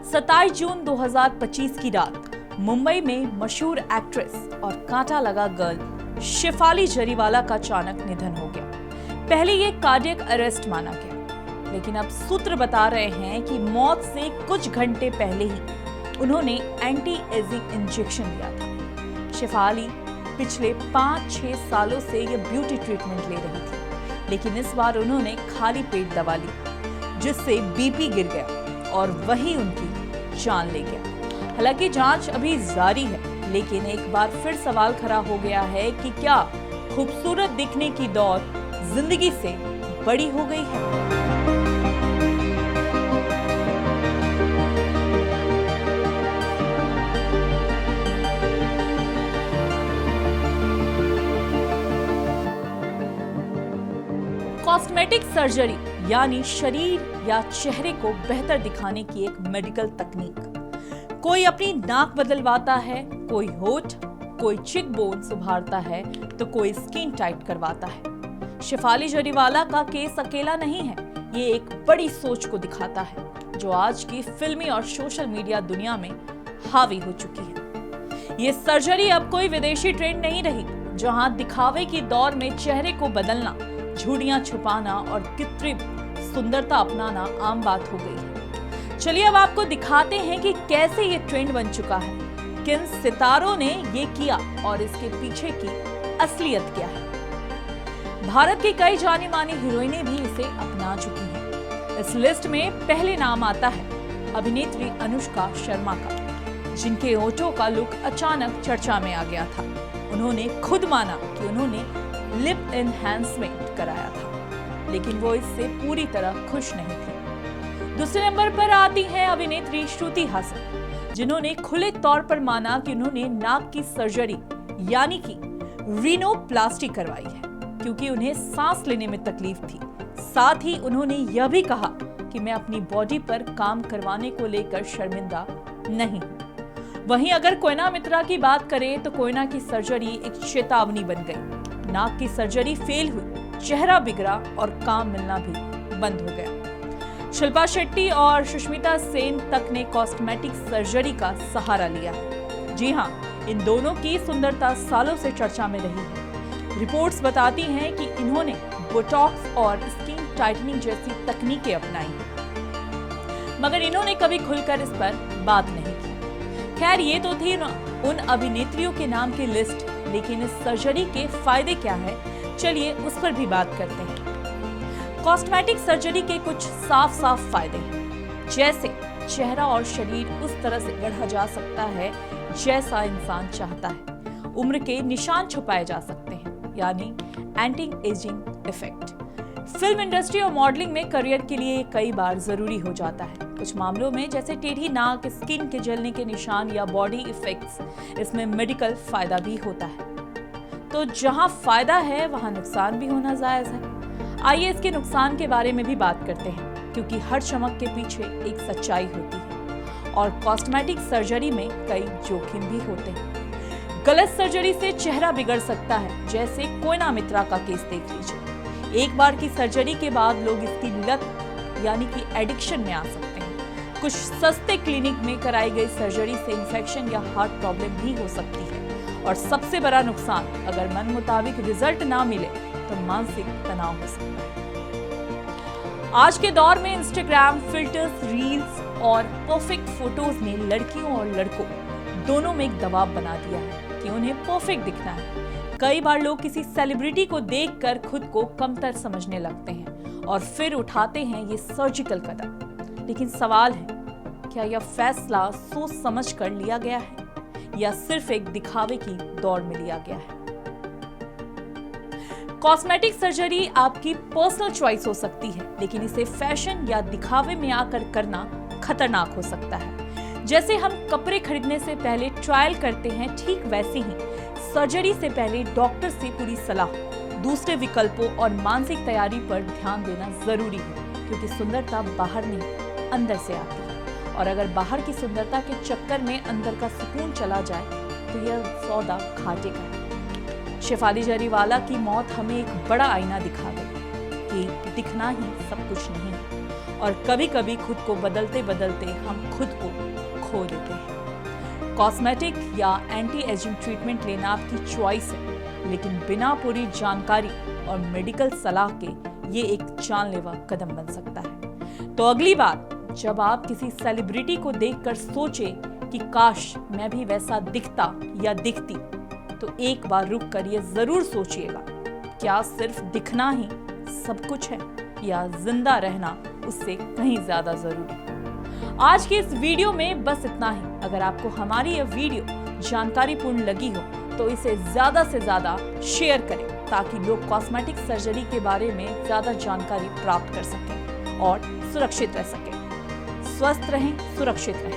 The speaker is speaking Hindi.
27 जून 2025 की रात मुंबई में मशहूर एक्ट्रेस और कांटा लगा गर्ल शेफाली जरीवाला का अचानक निधन हो गया। पहले ये कार्डियक अरेस्ट माना गया, लेकिन अब सूत्र बता रहे हैं कि मौत से कुछ घंटे पहले ही उन्होंने एंटी एजिंग इंजेक्शन लिया था। शेफाली पिछले 5-6 सालों से ये ब्यूटी ट्रीटमेंट ले रही थी, लेकिन इस बार उन्होंने खाली पेट दवा ली, जिससे बीपी गिर गया और वही उनकी जान ले गया। हालांकि जांच अभी जारी है, लेकिन एक बार फिर सवाल खड़ा हो गया है कि क्या खूबसूरत दिखने की दौड़ जिंदगी से बड़ी हो गई है। कॉस्मेटिक सर्जरी यानी शरीर या चेहरे को बेहतर दिखाने की एक मेडिकल तकनीक। कोई अपनी नाक बदलवाता है, कोई होठ, कोई चिक बोन्स उभारता है, तो कोई स्किन टाइट करवाता है। शेफाली जरीवाला का केस अकेला नहीं है, ये एक बड़ी सोच को दिखाता है जो आज की फिल्मी और सोशल मीडिया दुनिया में हावी हो चुकी है। ये सर्जरी अब कोई विदेशी ट्रेंड नहीं रही, जहां दिखावे की दौर में चेहरे को बदलना, झुर्रियां छुपाना और कृत्रिम सुंदरता अपनाना आम बात हो गई है। चलिए अब आपको दिखाते हैं कि कैसे ये ट्रेंड बन चुका है, किन सितारों ने ये किया और इसके पीछे की असलियत क्या है। भारत की कई जानी मानी हीरोइनें भी इसे अपना चुकी हैं। इस लिस्ट में पहले नाम आता है अभिनेत्री अनुष्का शर्मा का, जिनके होठों का लुक अचानक चर्चा में आ गया था। उन्होंने खुद माना कि उन्होंने लिप एनहांसमेंट कराया था, लेकिन वो इससे पूरी तरह खुश नहीं थी। दूसरे नंबर पर आती हैं अभिनेत्री श्रुति हासन, जिन्होंने खुले तौर पर माना कि उन्होंने नाक की सर्जरी यानी कि रीनोप्लास्टी करवाई है, क्योंकि उन्हें सांस लेने में तकलीफ थी। साथ ही उन्होंने यह भी कहा कि मैं अपनी बॉडी पर काम करवाने को लेकर शर्मिंदा नहीं हूं। वहीं अगर कोयना मित्रा की बात करें तो कोयना की सर्जरी एक चेतावनी बन गई। नाक की सर्जरी फेल हुई, चेहरा बिगड़ा और काम मिलना भी बंद हो गया। शिल्पा शेट्टी और सुष्मिता सेन तक ने कॉस्मेटिक सर्जरी का सहारा लिया। जी हां, इन दोनों की सुंदरता सालों से चर्चा में रही है। रिपोर्ट्स बताती हैं कि इन्होंने बोटॉक्स और स्किन टाइटनिंग जैसी तकनीकें अपनाई, मगर इन्होंने कभी खुलकर इस पर बात नहीं की। खैर, ये तो थी उन अभिनेत्रियों के नाम की लिस्ट, लेकिन इस सर्जरी के फायदे क्या है, चलिए उस पर भी बात करते हैं। कॉस्मेटिक सर्जरी के कुछ साफ साफ फायदे हैं, जैसे चेहरा और शरीर उस तरह से गढ़ा जा सकता है जैसा इंसान चाहता है। उम्र के निशान छुपाए जा सकते हैं, यानी anti ageing effect. Film industry और मॉडलिंग में करियर के लिए कई बार जरूरी हो जाता है। कुछ मामलों में जैसे टेढ़ी नाक, स्किन के जलने के निशान या बॉडी इफेक्ट्स, इसमें मेडिकल फायदा भी होता है। तो जहां फायदा है वहां नुकसान भी होना जायज है। आइए इसके नुकसान के बारे में भी बात करते हैं, क्योंकि हर चमक के पीछे एक सच्चाई होती है और कॉस्मेटिक सर्जरी में कई जोखिम भी होते हैं। गलत सर्जरी से चेहरा बिगड़ सकता है, जैसे कोयना मित्रा का केस देख लीजिए। एक बार की सर्जरी के बाद लोग इसकी लत यानी कि एडिक्शन में आ सकते हैं। कुछ सस्ते क्लिनिक में कराई गई सर्जरी से इंफेक्शन या हार्ट प्रॉब्लम भी हो सकती है। और सबसे बड़ा नुकसान, अगर मन मुताबिक रिजल्ट ना मिले तो मानसिक तनाव हो सकता है। आज के दौर में इंस्टाग्राम, फिल्टर्स, रील्स और परफेक्ट फोटोज ने लड़कियों और लड़कों दोनों में एक दबाव बना दिया है कि उन्हें परफेक्ट दिखना है। कई बार लोग किसी सेलिब्रिटी को देखकर खुद को कमतर समझने लगते हैं और फिर उठाते हैं ये सर्जिकल कदम। लेकिन सवाल है, क्या यह फैसला सोच समझ कर लिया गया है या सिर्फ एक दिखावे की दौड़ में लिया गया है? कॉस्मेटिक सर्जरी आपकी पर्सनल चॉइस हो सकती है, लेकिन इसे फैशन या दिखावे में आकर करना खतरनाक हो सकता है। जैसे हम कपड़े खरीदने से पहले ट्रायल करते हैं, ठीक वैसे ही सर्जरी से पहले डॉक्टर से पूरी सलाह, दूसरे विकल्पों और मानसिक तैयारी पर ध्यान देना जरूरी है, क्योंकि सुंदरता बाहर नहीं अंदर से आती है। और अगर बाहर की सुंदरता के चक्कर में अंदर का सुकून चला जाए तो यह सौदा घाटे का है। शेफाली जरीवाला की मौत हमें एक बड़ा आईना दिखा गई कि दिखना ही सब कुछ नहीं है और कभी कभी खुद को बदलते बदलते हम खुद को कॉस्मेटिक या एंटी एजिंग ट्रीटमेंट लेना आपकी चॉइस है, लेकिन बिना पूरी जानकारी और मेडिकल सलाह के ये एक जानलेवा कदम बन सकता है। तो अगली बार जब आप किसी सेलिब्रिटी को देखकर सोचे कि काश मैं भी वैसा दिखता या दिखती, तो एक बार रुक कर ये जरूर सोचिएगा, क्या सिर्फ दिखना ही सब कुछ है या जिंदा रहना उससे कहीं ज्यादा जरूरी। आज के इस वीडियो में बस इतना ही। अगर आपको हमारी यह वीडियो जानकारीपूर्ण लगी हो तो इसे ज्यादा से ज्यादा शेयर करें, ताकि लोग कॉस्मेटिक सर्जरी के बारे में ज्यादा जानकारी प्राप्त कर सकें और सुरक्षित रह सकें। स्वस्थ रहें, सुरक्षित रहें।